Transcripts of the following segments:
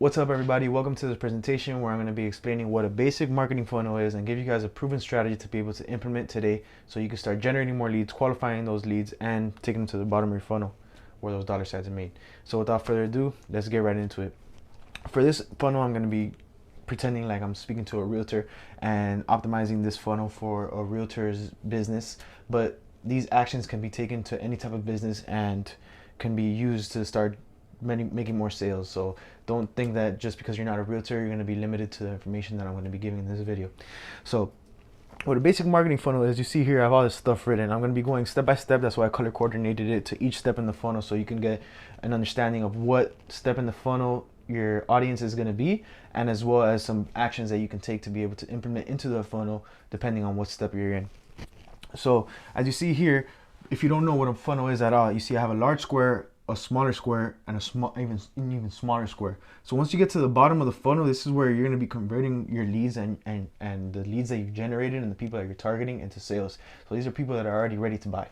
What's up, everybody? Welcome to this presentation where I'm going to be explaining what a basic marketing funnel is and give you guys a proven strategy to be able to implement today so you can start generating more leads, qualifying those leads, and taking them to the bottom of your funnel where those dollar signs are made. So without further ado, let's get right into it. For this funnel, I'm going to be pretending like I'm speaking to a realtor and optimizing this funnel for a realtor's business, but these actions can be taken to any type of business and can be used to start making more sales. So don't think that just because you're not a realtor, you're going to be limited to the information that I'm going to be giving in this video. So what a basic marketing funnel is, you see here I have all this stuff written. I'm going to be going step by step. That's why I color coordinated it to each step in the funnel so you can get an understanding of what step in the funnel your audience is going to be, and as well as some actions that you can take to be able to implement into the funnel depending on what step you're in. So as you see here, if you don't know what a funnel is at all, you see I have a large square, a smaller square, and a small, even smaller square. So once you get to the bottom of the funnel, this is where you're going to be converting your leads and the leads that you've generated and the people that you're targeting into sales. So these are people that are already ready to buy.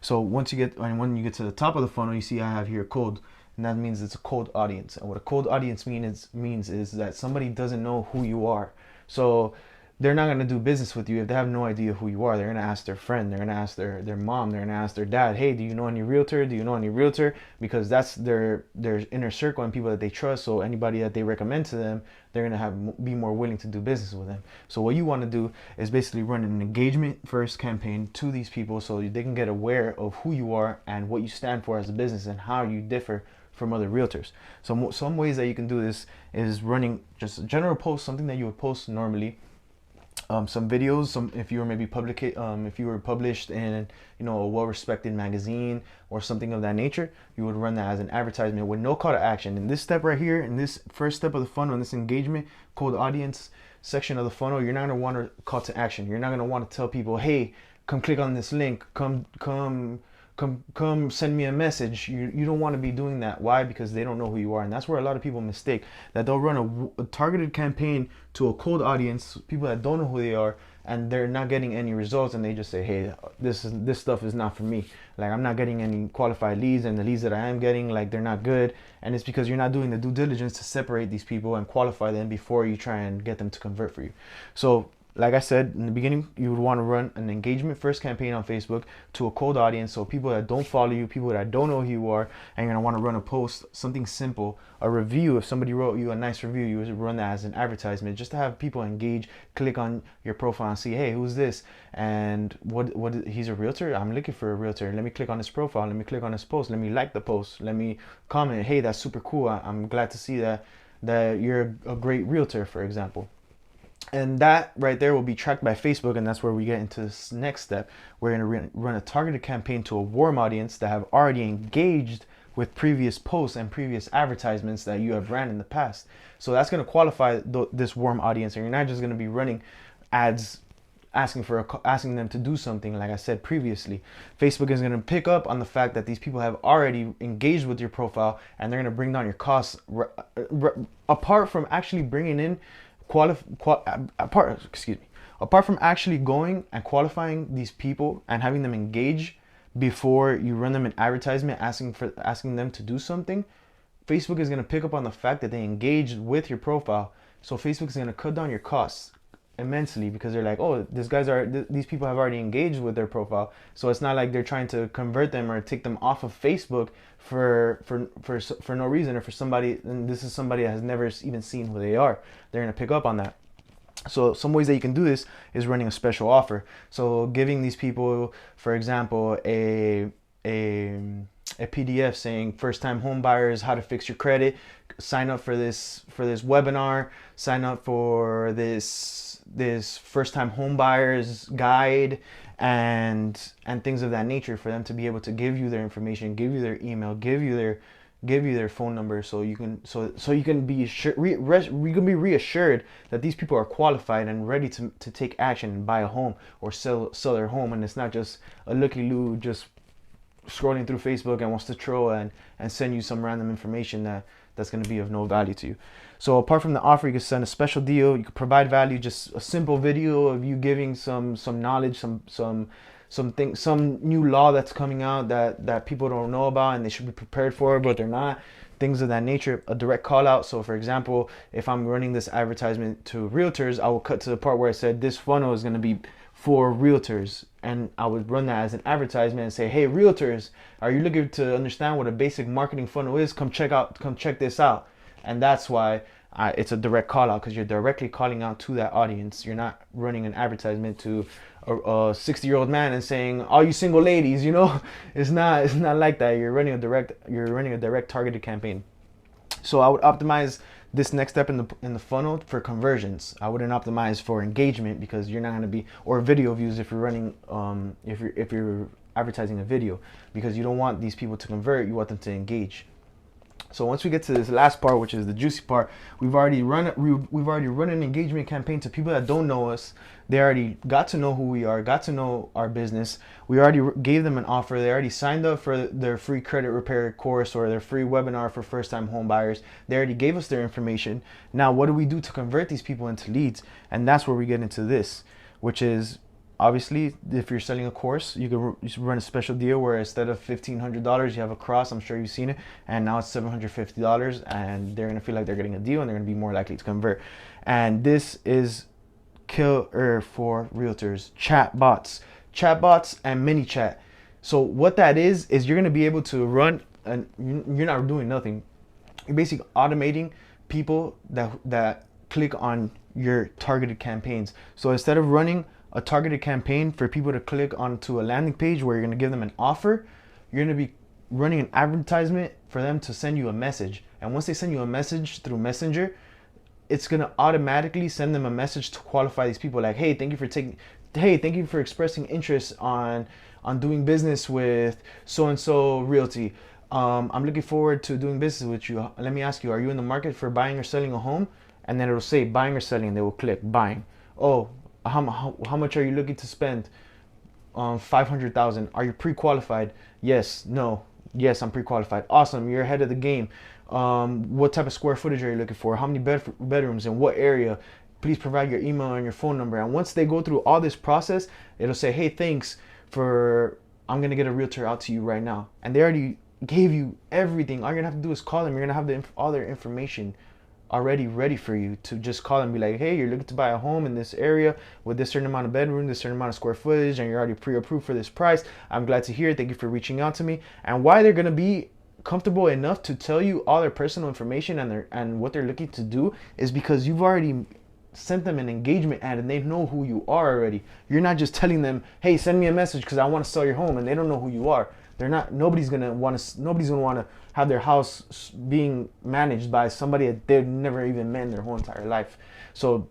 So when you get to the top of the funnel, you see I have here cold, and that means it's a cold audience. And what a cold audience means is that somebody doesn't know who you are. So they're not going to do business with you if they have no idea who you are. They're going to ask their friend, they're going to ask their mom, they're going to ask their dad, hey, do you know any realtor? Do you know any realtor? Because that's their inner circle and people that they trust. So anybody that they recommend to them, they're going to be more willing to do business with them. So what you want to do is basically run an engagement first campaign to these people so they can get aware of who you are and what you stand for as a business and how you differ from other realtors. So some ways that you can do this is running just a general post, something that you would post normally. Some videos, if you were maybe if you were published in a well-respected magazine or something of that nature, you would run that as an advertisement with no call to action. In this step right here, in this first step of the funnel, in this engagement cold audience section of the funnel, you're not going to want a call to action. You're not going to want to tell people, hey, come click on this link, come send me a message. You don't want to be doing that. Why? Because they don't know who you are. And that's where a lot of people mistake, that they'll run a targeted campaign to a cold audience, people that don't know who they are, and they're not getting any results, and they just say, hey, this stuff is not for me. Like, I'm not getting any qualified leads, and the leads that I am getting, like, they're not good. And it's because you're not doing the due diligence to separate these people and qualify them before you try and get them to convert for you. So like I said in the beginning, you would want to run an engagement first campaign on Facebook to a cold audience. So people that don't follow you, people that don't know who you are, and you're going to want to run a post, something simple, a review. If somebody wrote you a nice review, you would run that as an advertisement just to have people engage, click on your profile and see, hey, who's this? And what he's a realtor? I'm looking for a realtor. Let me click on his profile. Let me click on his post. Let me like the post. Let me comment, hey, that's super cool. I'm glad to see that you're a great realtor, for example. And that right there will be tracked by Facebook, and that's where we get into this next step. We're going to run a targeted campaign to a warm audience that have already engaged with previous posts and previous advertisements that you have ran in the past. So that's going to qualify this warm audience, and you're not just going to be running ads asking them to do something. Like I said previously, Facebook is going to pick up on the fact that these people have already engaged with your profile, and they're going to bring down your costs apart from actually bringing in apart from actually going and qualifying these people and having them engage before you run them an advertisement asking them to do something. Facebook is going to pick up on the fact that they engaged with your profile. So Facebook is going to cut down your costs immensely because they're like, oh, these people have already engaged with their profile. So it's not like they're trying to convert them or take them off of Facebook for no reason, or for somebody, and this is somebody that has never even seen who they are. They're going to pick up on that. So some ways that you can do this is running a special offer. So giving these people, for example, a PDF saying first time home buyers, how to fix your credit, sign up for this webinar, sign up for this first time home buyers guide, and things of that nature, for them to be able to give you their information, give you their email, give you their phone number, so you can be reassured that these people are qualified and ready to take action and buy a home or sell their home, and it's not just a looky-loo just scrolling through Facebook and wants to troll and send you some random information that's going to be of no value to you. So apart from the offer, you can send a special deal. You can provide value, just a simple video of you giving some knowledge, some new law that's coming out that people don't know about and they should be prepared for, but they're not. things of that nature, a direct call out. So for example, if I'm running this advertisement to realtors, I will cut to the part where I said this funnel is going to be for realtors, and I would run that as an advertisement and say, hey realtors, are you looking to understand what a basic marketing funnel is? Come check this out. And that's why it's a direct call out, because you're directly calling out to that audience. You're not running an advertisement to a 60-year-old man and saying, all you single ladies, you know. It's not like that. You're running a direct targeted campaign. So I would optimize this next step in the funnel for conversions. I wouldn't optimize for engagement, because you're not going to be, or video views if you're running if you're advertising a video, because you don't want these people to convert, you want them to engage. So once we get to this last part, which is the juicy part, we've already run an engagement campaign to people that don't know us. They already got to know who we are, got to know our business. We already gave them an offer. They already signed up for their free credit repair course or their free webinar for first-time home buyers. They already gave us their information. Now, what do we do to convert these people into leads? And that's where we get into this, which is, obviously, if you're selling a course, you can run a special deal where instead of $1,500, you have a cross. I'm sure you've seen it. And now it's $750, and they're going to feel like they're getting a deal, and they're going to be more likely to convert. And this is killer for realtors. Chatbots and ManyChat. So what that is you're going to be able to run, and you're not doing nothing. You're basically automating people that click on your targeted campaigns. So instead of running a targeted campaign for people to click onto a landing page where you're going to give them an offer, you're going to be running an advertisement for them to send you a message. And once they send you a message through Messenger, it's going to automatically send them a message to qualify these people, like, hey, thank you for expressing interest on doing business with so and so realty. I'm looking forward to doing business with you. Let me ask you, are you in the market for buying or selling a home? And then it'll say buying or selling, and they will click buying. Oh, how much are you looking to spend? 500,000. Are you pre-qualified? Yes. No. Yes, I'm pre-qualified. Awesome. You're ahead of the game. What type of square footage are you looking for? How many bedrooms in what area? Please provide your email and your phone number. And once they go through all this process, it'll say, hey, thanks for, I'm going to get a realtor out to you right now. And they already gave you everything. All you're going to have to do is call them. You're going to have all their information already ready for you to just call and be like, hey, you're looking to buy a home in this area with this certain amount of bedroom, this certain amount of square footage, and you're already pre-approved for this price. I'm glad to hear it. Thank you for reaching out to me. And why they're going to be comfortable enough to tell you all their personal information and what they're looking to do is because you've already sent them an engagement ad and they know who you are already. You're not just telling them, hey, send me a message because I want to sell your home, and they don't know who you are. Nobody's gonna want to have their house being managed by somebody that they've never even met in their whole entire life. So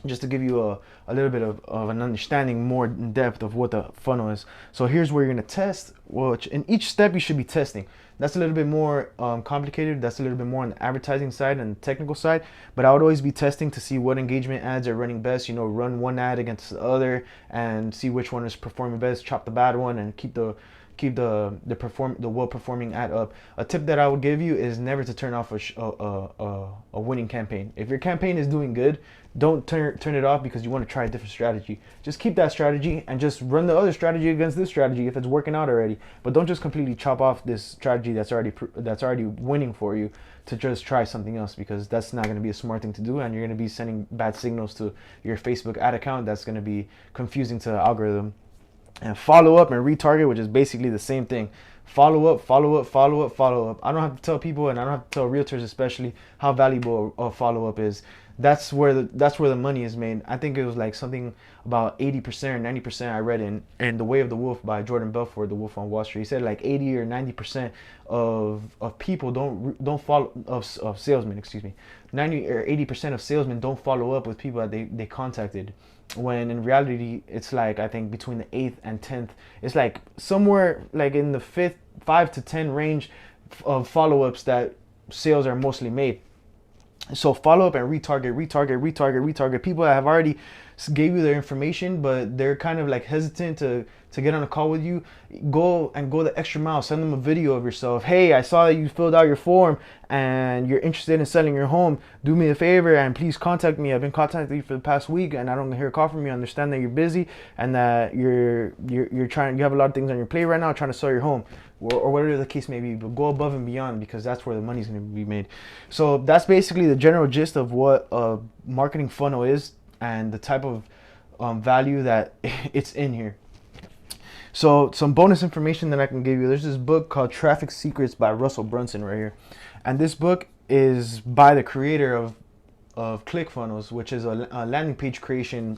just to give you a little bit of an understanding more in depth of what the funnel is. So here's where you're gonna test, which in each step you should be testing. That's a little bit more complicated. That's a little bit more on the advertising side and the technical side. But I would always be testing to see what engagement ads are running best. You know, run one ad against the other and see which one is performing best. Chop the bad one and keep the well-performing ad up. A tip that I would give you is never to turn off a winning campaign. If your campaign is doing good, don't turn it off because you want to try a different strategy. Just keep that strategy and just run the other strategy against this strategy if it's working out already. But don't just completely chop off this strategy that's already winning for you to just try something else, because that's not going to be a smart thing to do, and you're going to be sending bad signals to your Facebook ad account. That's going to be confusing to the algorithm. And follow up and retarget, which is basically the same thing. Follow up, follow up, follow up, follow up. I don't have to tell people, and I don't have to tell realtors especially, how valuable a follow up is. That's where the money is made. I think it was like something about 80% or 90%. I read in The Way of the Wolf by Jordan Belfort, The Wolf on Wall Street. He said like 80 or 90% of people don't follow of salesmen, excuse me. 90 or 80% of salesmen don't follow up with people that they contacted. When in reality, it's like, I think between the 8th and 10th, it's like somewhere like in the 5 to 10 range of follow-ups that sales are mostly made. So follow up and retarget people that have already gave you their information, but they're kind of like hesitant to get on a call with you. Go the extra mile. Send them a video of yourself. Hey, I saw that you filled out your form and you're interested in selling your home. Do me a favor and please contact me. I've been contacting you for the past week and I don't hear a call from you. I understand that you're busy and that you have a lot of things on your plate right now trying to sell your home. or whatever the case may be, but go above and beyond, because that's where the money's going to be made. So that's basically the general gist of what a marketing funnel is and the type of value that it's in here. So some bonus information that I can give you. There's this book called Traffic Secrets by Russell Brunson right here. And this book is by the creator of ClickFunnels, which is a landing page creation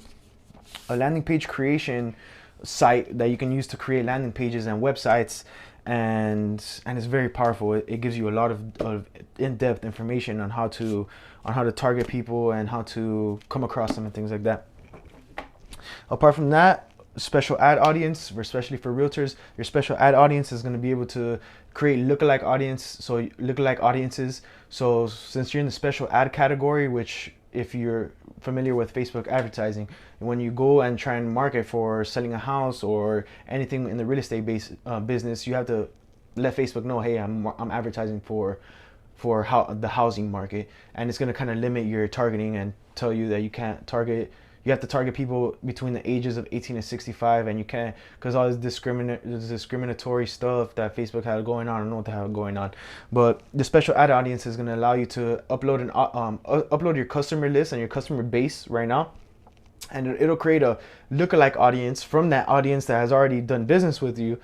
site that you can use to create landing pages and websites, and it's very powerful. It gives you a lot of in-depth information on how to target people and how to come across them and things like that. Apart from that, special ad audience, especially for realtors, your special ad audience is going to be able to create lookalike audiences. So since you're in the special ad category, which if you're familiar with Facebook advertising, when you go and try and market for selling a house or anything in the real estate business, you have to let Facebook know, hey, I'm advertising for the housing market, and it's going to kind of limit your targeting and tell you that you can't target. You have to target people between the ages of 18 and 65, and you can't, because all this discriminatory stuff that Facebook had going on. I don't know what the hell going on, but the special ad audience is going to allow you to upload your customer list and your customer base right now, and it'll create a lookalike audience from that audience that has already done business with you.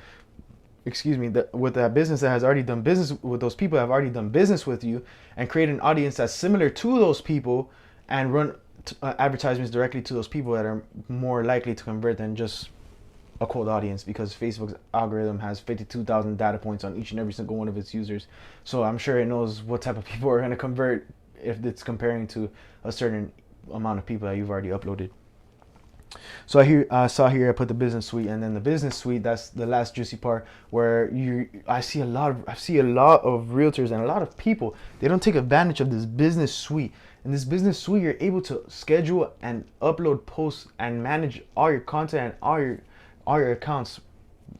With that business that has already done business with those people that have already done business with you, and create an audience that's similar to those people, and run advertisements directly to those people that are more likely to convert than just a cold audience, because Facebook's algorithm has 52,000 data points on each and every single one of its users. So I'm sure it knows what type of people are going to convert if it's comparing to a certain amount of people that you've already uploaded. So I saw here I put the business suite, and then the business suite, that's the last juicy part, where I see a lot of realtors and a lot of people, they don't take advantage of this business suite. In this business suite, you're able to schedule and upload posts and manage all your content and all your accounts.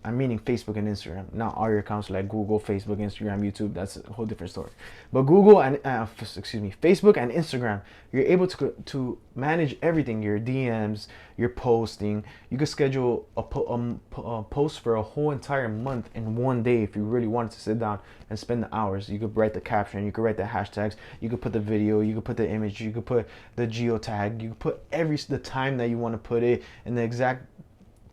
I'm meaning Facebook and Instagram, not all your accounts like Google, Facebook, Instagram, YouTube. That's a whole different story. But Google and Facebook and Instagram, you're able to manage everything. Your DMs, your posting. You could schedule a post for a whole entire month in one day if you really wanted to sit down and spend the hours. You could write the caption. You could write the hashtags. You could put the video. You could put the image. You could put the geotag. You could put the time that you want to put it in the exact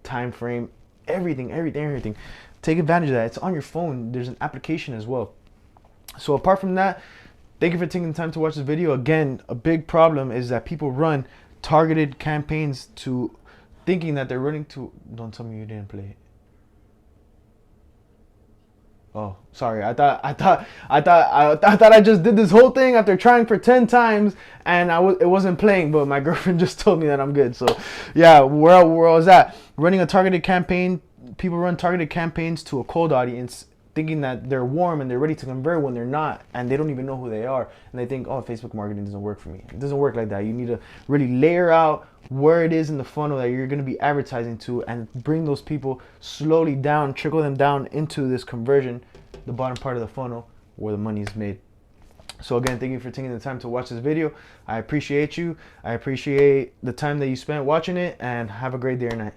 time frame. Everything. Take advantage of that. It's on your phone. There's an application as well. So apart from that, thank you for taking the time to watch this video. Again, a big problem is that people run targeted campaigns to thinking that they're running to. Don't tell me you didn't play it. Oh, sorry. I thought I just did this whole thing after trying for 10 times and it wasn't playing, but my girlfriend just told me that I'm good. So yeah, where I was at, running a targeted campaign. People run targeted campaigns to a cold audience, thinking that they're warm and they're ready to convert when they're not, and they don't even know who they are, and they think, oh, Facebook marketing doesn't work for me. It doesn't work like that. You need to really layer out where it is in the funnel that you're going to be advertising to, and bring those people slowly down, trickle them down into this conversion, the bottom part of the funnel where the money is made. So again, thank you for taking the time to watch this video. I appreciate you. I appreciate the time that you spent watching it, and have a great day or night.